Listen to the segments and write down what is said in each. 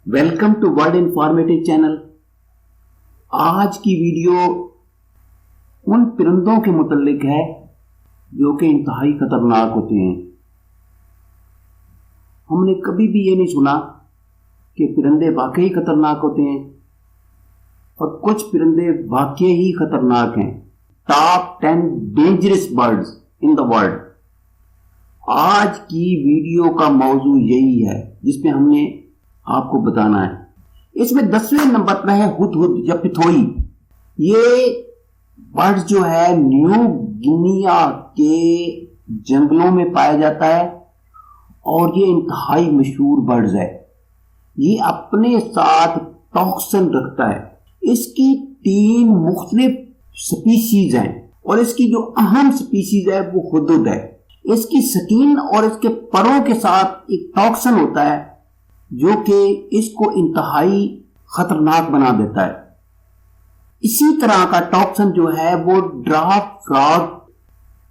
Welcome to world informative channel. آج کی video ان پرندوں کے متعلق ہے جو کہ انتہائی خطرناک ہوتے ہیں۔ ہم نے کبھی بھی یہ نہیں سنا کہ پرندے واقعی خطرناک ہوتے ہیں، اور کچھ پرندے واقعی ہی خطرناک ہیں۔ Top 10 dangerous birds in the world. آج کی ویڈیو کا موضوع یہی ہے جس میں ہم نے آپ کو بتانا ہے۔ اس میں 10ویں نمبر پر ہے ہدہد یا پتھوئی۔ یہ برڈ جو ہے نیو گنیا کے جنگلوں میں پایا جاتا ہے، اور یہ انتہائی مشہور برڈز ہے۔ یہ اپنے ساتھ ٹاکسن رکھتا ہے۔ اس کی 3 مختلف سپیشیز ہیں، اور اس کی جو اہم سپیشیز ہے وہ ہدہد ہے۔ اس کی سکین اور اس کے پروں کے ساتھ ایک ٹاکسن ہوتا ہے جو کہ اس کو انتہائی خطرناک بنا دیتا ہے۔ اسی طرح کا ٹاکسن جو ہے وہ ڈرافٹ فراگ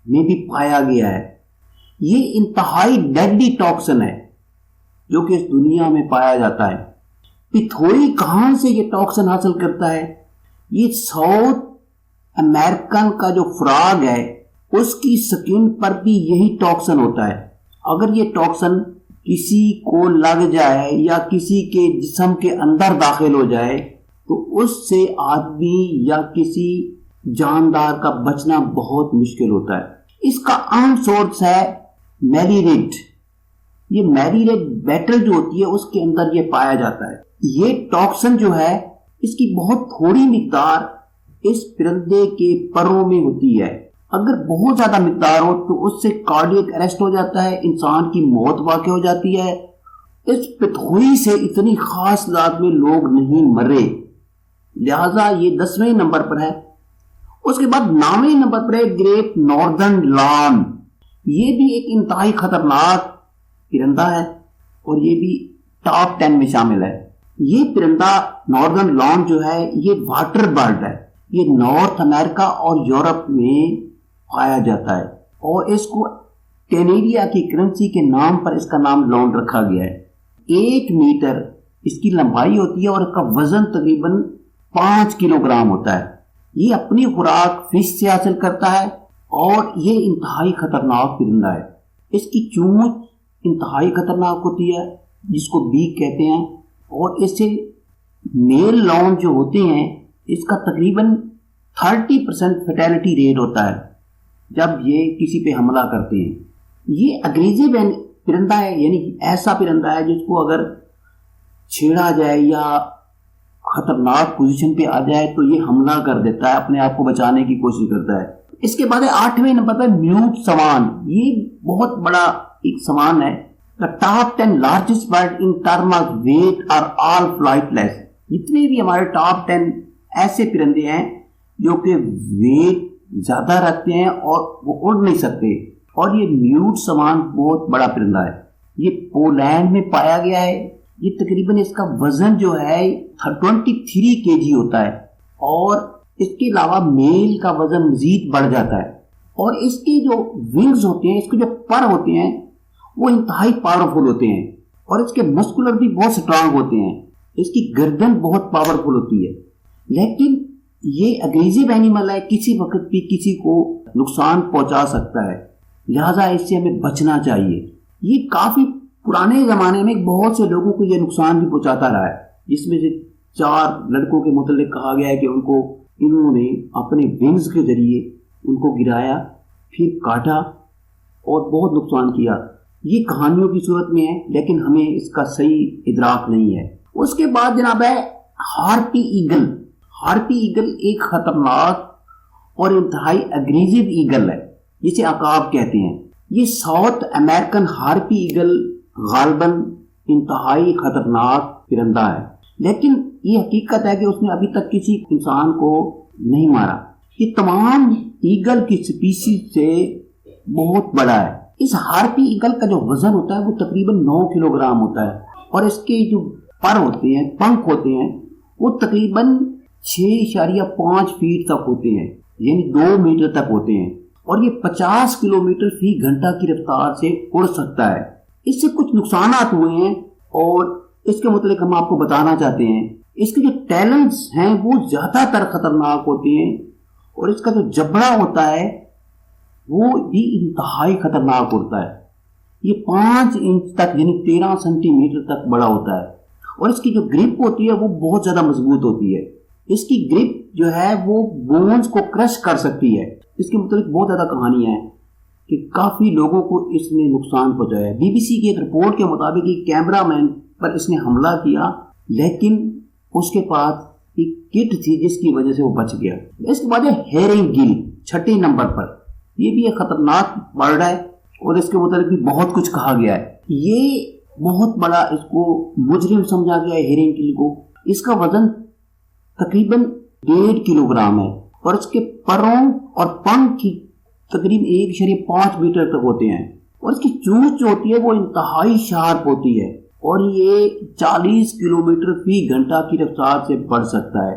میں بھی پایا گیا ہے۔ یہ انتہائی ڈیڈلی ٹاکسن ہے جو کہ اس دنیا میں پایا جاتا ہے۔ پتھوئی کہاں سے یہ ٹاکسن حاصل کرتا ہے؟ یہ ساؤتھ امریکن کا جو فراگ ہے اس کی سکن پر بھی یہی ٹاکسن ہوتا ہے۔ اگر یہ ٹاکسن کسی کو لگ جائے یا کسی کے جسم کے اندر داخل ہو جائے تو اس سے آدمی یا کسی جاندار کا بچنا بہت مشکل ہوتا ہے۔ اس کا اہم سورس ہے میری ریڈ۔ یہ میری ریڈ بیٹل جو ہوتی ہے اس کے اندر یہ پایا جاتا ہے۔ یہ ٹاکسن جو ہے اس کی بہت تھوڑی مقدار اس پرندے کے پروں میں ہوتی ہے۔ اگر بہت زیادہ مقدار ہو تو اس سے کارڈیک اریسٹ ہو جاتا ہے، انسان کی موت واقع ہو جاتی ہے۔ اس پتھوئی سے اتنی خاص تعداد میں لوگ نہیں مرے، لہذا یہ 10ویں نمبر پر ہے۔ اس کے بعد 9ویں نمبر پر ہے گریٹ ناردرن لان۔ یہ بھی ایک انتہائی خطرناک پرندہ ہے، اور یہ بھی ٹاپ 10 میں شامل ہے۔ یہ پرندہ ناردرن لان جو ہے یہ واٹر برڈ ہے۔ یہ نارتھ امریکہ اور یورپ میں پایا جاتا ہے، اور اس کو ٹینیریا کی کرنسی کے نام پر اس کا نام لان رکھا گیا ہے۔ 1 میٹر اس کی لمبائی ہوتی ہے، اور اس کا وزن تقریباً 5 کلو گرام ہوتا ہے۔ یہ اپنی خوراک فش سے حاصل کرتا ہے، اور یہ انتہائی خطرناک پرندہ ہے۔ اس کی چونچ انتہائی خطرناک ہوتی ہے جس کو بیک کہتے ہیں، اور اس سے میل لان جو ہوتے ہیں اس کا تقریباً 30% فیٹیلٹی ریٹ ہوتا ہے جب یہ کسی پہ حملہ کرتے ہیں۔ یہ اگریسو پرندہ ہے، یعنی ایسا پرندہ ہے جس کو اگر چھیڑا جائے یا خطرناک پوزیشن پہ آ جائے تو یہ حملہ کر دیتا ہے، اپنے آپ کو بچانے کی کوشش کرتا ہے۔ اس کے بعد 8ویں نمبر پہ میوٹ سوان۔ یہ بہت بڑا ایک سوان ہے۔ The top 10 largest bird in terms of weight are all flightless۔ جتنے بھی ہمارے ٹاپ 10 ایسے پرندے ہیں جو کہ ویٹ زیادہ رکھتے ہیں اور وہ اڑ نہیں سکتے، اور یہ میوٹ سوان بہت بڑا پرندہ ہے۔ یہ پولینڈ میں پایا گیا ہے۔ یہ تقریباً اس کا وزن جو ہے 23 kg ہوتا ہے، اور اس کے علاوہ میل کا وزن مزید بڑھ جاتا ہے۔ اور اس کے جو ونگز ہوتے ہیں، اس کے جو پر ہوتے ہیں وہ انتہائی پاورفل ہوتے ہیں، اور اس کے مسکولر بھی بہت سٹرانگ ہوتے ہیں۔ اس کی گردن بہت پاورفل ہوتی ہے، لیکن یہ اگریسو اینیمل ہے، کسی وقت بھی کسی کو نقصان پہنچا سکتا ہے، لہذا اس سے ہمیں بچنا چاہیے۔ یہ کافی پرانے زمانے میں بہت سے لوگوں کو یہ نقصان بھی پہنچاتا رہا ہے، جس میں سے 4 لڑکوں کے متعلق کہا گیا ہے کہ انہوں نے اپنے ونگز کے ذریعے ان کو گرایا، پھر کاٹا اور بہت نقصان کیا۔ یہ کہانیوں کی صورت میں ہے، لیکن ہمیں اس کا صحیح ادراک نہیں ہے۔ اس کے بعد جناب ہے ہارپی ایگل۔ ہارپی ایگل ایک خطرناک اور انتہائی اگریسو ایگل ہے جسے عقاب کہتے ہیں۔ یہ ساؤتھ امریکن ہارپی ایگل غالباً انتہائی خطرناک پرندہ ہے، لیکن یہ حقیقت ہے کہ اس نے ابھی تک کسی انسان کو نہیں مارا۔ یہ تمام ایگل کی سپیشیز سے بہت بڑا ہے۔ اس ہارپی ایگل کا جو وزن ہوتا ہے وہ تقریباً 9 کلو گرام ہوتا ہے، اور اس کے جو پر ہوتے ہیں، پنکھ ہوتے ہیں، وہ تقریباً 6.5 فیٹ تک ہوتے ہیں، یعنی 2 میٹر تک ہوتے ہیں، اور یہ 50 کلومیٹر فی گھنٹہ کی رفتار سے اڑ سکتا ہے۔ اس سے کچھ نقصانات ہوئے ہیں، اور اس کے متعلق ہم آپ کو بتانا چاہتے ہیں. اس کے جو ٹیلنٹس ہیں وہ زیادہ تر خطرناک ہوتے ہیں اور اس کا جو جبڑا ہوتا ہے وہ بھی انتہائی خطرناک ہوتا ہے. یہ 5 انچ تک یعنی 13 سینٹی میٹر تک بڑا ہوتا ہے اور اس کی جو گرپ ہوتی ہے وہ بہت زیادہ مضبوط ہوتی ہے. اس کی گرپ جو ہے وہ بونز کو کرش کر سکتی ہے. اس کے متعلق بہت زیادہ کہانیاں ہیں کہ کافی لوگوں کو اس نے نقصان پہنچایا. بی بی سی کی ایک رپورٹ کے مطابق ایک کیمرہ مین پر اس نے حملہ کیا لیکن اس کے پاس ایک کٹ تھی جس کی وجہ سے وہ بچ گیا. اس کے بعد ہے ہیرنگ گل 6 نمبر پر. یہ بھی ایک خطرناک برڈ ہے اور اس کے متعلق بھی بہت کچھ کہا گیا ہے. یہ بہت بڑا اس کو مجرم سمجھا گیا ہے ہیرنگ گل کو. اس کا وزن تقریباً 1.5 کلو گرام ہے اور اس کے پروں اور پنکھ کی تقریباً 1.5 میٹر تک ہوتے ہیں اور اس کی چونچ جو ہوتی ہے وہ انتہائی شارپ ہوتی ہے اور یہ 40 کلومیٹر فی گھنٹہ کی رفتار سے بڑھ سکتا ہے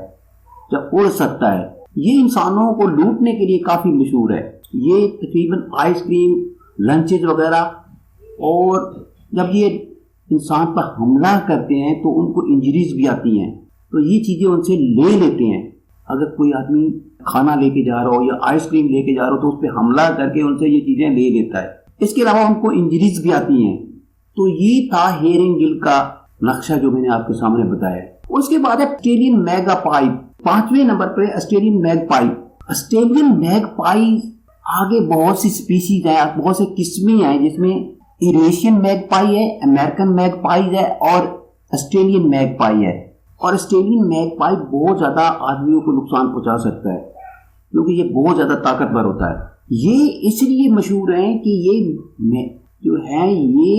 یا اڑ سکتا ہے. یہ انسانوں کو لوٹنے کے لیے کافی مشہور ہے. یہ تقریباً آئس کریم لنچز وغیرہ اور جب یہ انسان پر حملہ کرتے ہیں تو ان کو انجریز بھی آتی ہیں تو یہ چیزیں ان سے لے لیتے ہیں. اگر کوئی آدمی کھانا لے کے جا رہا ہو یا آئس کریم لے کے جا رہا ہو تو اس پہ حملہ کر کے ان سے یہ چیزیں لے لیتا ہے. اس کے علاوہ ان کو انجریز بھی آتی ہیں. تو یہ تھا ہیرنگ گل کا نقشہ جو میں نے آپ کے سامنے بتایا. اس کے بعد ہے آسٹریلین میگا پائی. 5ویں نمبر پہ آسٹریلین میگ پائی. آسٹریلین میگ پائی آگے بہت سی سپیسیز ہیں, بہت سے قسمیں ہیں جس میں ایریشین میگ پائی ہے, امریکن میگ پائی ہے اور آسٹریلین میگ پائی ہے. اور آسٹریلین میگ پائی بہت زیادہ آدمیوں کو نقصان پہنچا سکتا ہے کیونکہ یہ بہت زیادہ طاقتور ہوتا ہے. یہ اس لیے مشہور ہیں کہ یہ جو ہیں یہ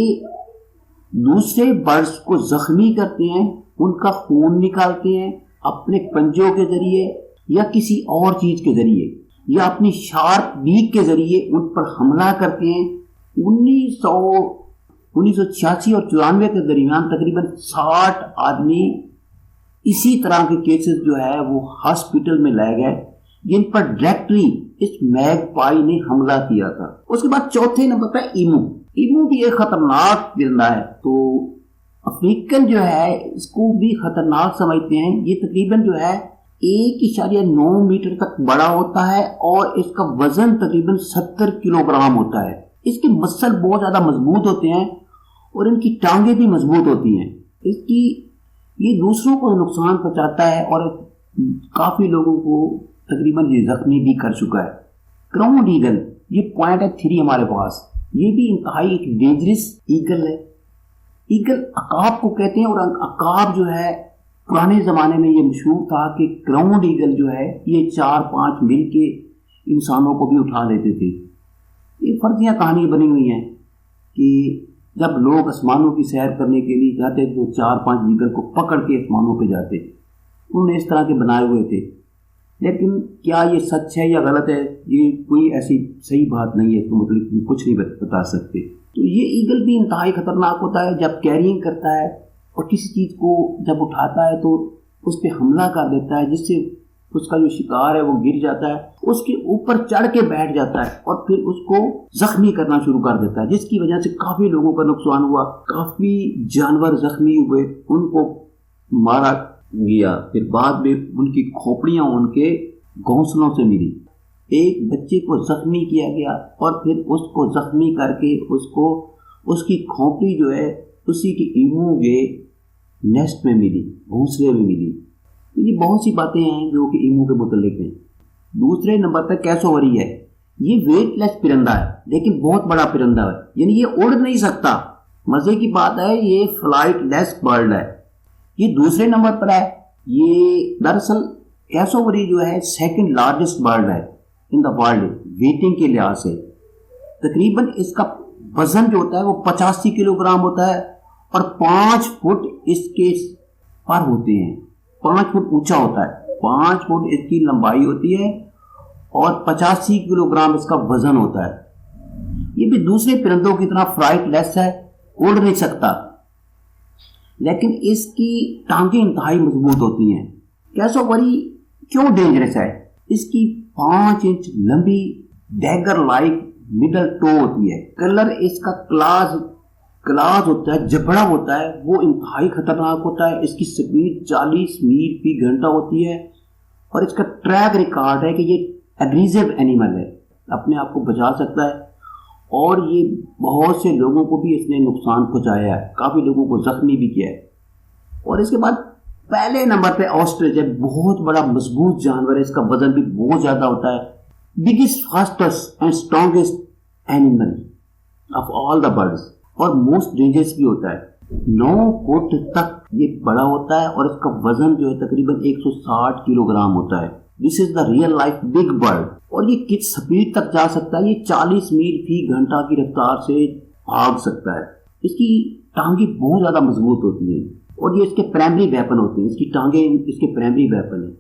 دوسرے برڈز کو زخمی کرتے ہیں, ان کا خون نکالتے ہیں اپنے پنجوں کے ذریعے یا کسی اور چیز کے ذریعے یا اپنی شارپ بیک کے ذریعے ان پر حملہ کرتے ہیں. 1986 اور 94 کے درمیان تقریباً 60 آدمی اسی طرح کے کیسز جو ہے وہ ہاسپٹل میں لائے گئے جن پر ڈائریکٹلی اس میگ پائی نے حملہ کیا تھا. اس کے بعد 4 نمبر پر ایمو. ایمو بھی ایک خطرناک پرندہ ہے. تو افریقن جو ہے اس کو بھی خطرناک سمجھتے ہیں. یہ تقریباً جو ہے 1.9 میٹر تک بڑا ہوتا ہے اور اس کا وزن تقریباً 70 کلو گرام ہوتا ہے. اس کے مسل بہت زیادہ مضبوط ہوتے ہیں اور ان کی ٹانگیں بھی مضبوط ہوتی ہیں. یہ دوسروں کو نقصان پہنچاتا ہے اور کافی لوگوں کو تقریباً یہ زخمی بھی کر چکا ہے. کراؤنڈ ایگل, یہ پوائنٹ ہے 3 ہمارے پاس. یہ بھی انتہائی ایک ڈینجرس ایگل ہے. ایگل عقاب کو کہتے ہیں اور عقاب جو ہے پرانے زمانے میں یہ مشہور تھا کہ کراؤنڈ ایگل جو ہے یہ 4-5 مل کے انسانوں کو بھی اٹھا لیتے تھے. یہ فرضیہ کہانی بنی ہوئی ہیں کہ جب لوگ آسمانوں کی سیر کرنے کے لیے جاتے تو 4-5 ایگل کو پکڑ کے آسمانوں پہ جاتے. انہوں نے اس طرح کے بنائے ہوئے تھے. لیکن کیا یہ سچ ہے یا غلط ہے, یہ کوئی ایسی صحیح بات نہیں ہے, تو مطلب کچھ نہیں بتا سکتے. تو یہ ایگل بھی انتہائی خطرناک ہوتا ہے. جب کیرینگ کرتا ہے اور کسی چیز کو جب اٹھاتا ہے تو اس پہ حملہ کر دیتا ہے جس سے اس کا جو شکار ہے وہ گر جاتا ہے, اس کے اوپر چڑھ کے بیٹھ جاتا ہے اور پھر اس کو زخمی کرنا شروع کر دیتا ہے, جس کی وجہ سے کافی لوگوں کا نقصان ہوا. کافی جانور زخمی ہوئے, ان کو مارا گیا. پھر بعد میں ان کی کھوپڑیاں ان کے گھونسلوں سے ملی. ایک بچے کو زخمی کیا گیا اور پھر اس کو زخمی کر کے اس کی کھوپڑی جو ہے اسی کی ایمو کے نیسٹ میں ملی, گھونسلے میں ملی. یہ بہت سی باتیں ہیں جو کہ ایمو کے متعلق ہیں. دوسرے نمبر پر کیسووری ہے. یہ ویٹ لیس پرندہ ہے لیکن بہت بڑا پرندہ ہے, یعنی یہ اڑ نہیں سکتا. مزے کی بات ہے یہ فلائٹ لیس برڈ ہے. یہ دوسرے نمبر پر ہے. یہ دراصل کیسووری جو ہے 2nd لارجسٹ برڈ ہے ان دا ورلڈ ویٹنگ کے لحاظ سے. تقریباً اس کا وزن جو ہوتا ہے وہ 85 کلو گرام ہوتا ہے اور 5 فٹ اس کے پر ہوتے ہیں. 5 فٹ اونچا ہوتا ہے, 5 فٹ اس کی لمبائی ہوتی ہے اور 85 کلو گرام اس کا وزن ہوتا ہے. یہ بھی دوسرے پرندوں کی طرح فلائٹ لیس ہے, اڑ نہیں سکتا, لیکن اس کی ٹانگیں انتہائی مضبوط ہوتی ہیں. کیسووری کیوں ڈینجرس ہے؟ اس کی 5 انچ لمبی ڈیگر لائک مڈل ٹو ہوتی ہے. کلر اس کا کلاس گلاس ہوتا ہے، جبڑا ہوتا ہے، وہ انتہائی خطرناک ہوتا ہے. اس کی سپیڈ 40 میل فی گھنٹہ ہوتی ہے اور اس کا ٹریک ریکارڈ ہے کہ یہ ایگریسو اینیمل ہے، اپنے آپ کو بچا سکتا ہے اور یہ بہت سے لوگوں کو بھی اس نے نقصان پہنچایا ہے، کافی لوگوں کو زخمی بھی کیا ہے. اور اس کے بعد پہلے نمبر پہ آسٹرچ ہے، بہت بڑا مضبوط جانور ہے، اس کا وزن بھی بہت زیادہ ہوتا ہے. Biggest fastest and strongest animal of all the birds اور موسٹ ڈینجرس بھی ہوتا ہے. 9 فٹ تک یہ بڑا ہوتا ہے اور اس کا وزن جو ہے تقریباً 160 کلو گرام ہوتا ہے. This is the real life big bird. اور یہ کس سپیڈ تک جا سکتا ہے؟ یہ 40 میل فی گھنٹہ کی رفتار سے بھاگ سکتا ہے. اس کی ٹانگیں بہت زیادہ مضبوط ہوتی ہیں اور یہ اس کے پرائمری ویپن ہوتے ہیں، اس کی ٹانگیں اس کے پرائمری ویپن ہیں.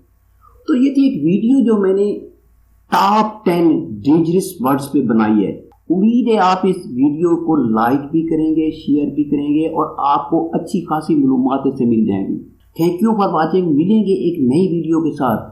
تو یہ تھی ایک ویڈیو جو میں نے ٹاپ 10 ڈینجرس برڈز پہ بنائی ہے. امید ہے آپ اس ویڈیو کو لائک بھی کریں گے، شیئر بھی کریں گے اور آپ کو اچھی خاصی معلومات اس سے مل جائیں گی. Thank you for watching. ملیں گے ایک نئی ویڈیو کے ساتھ.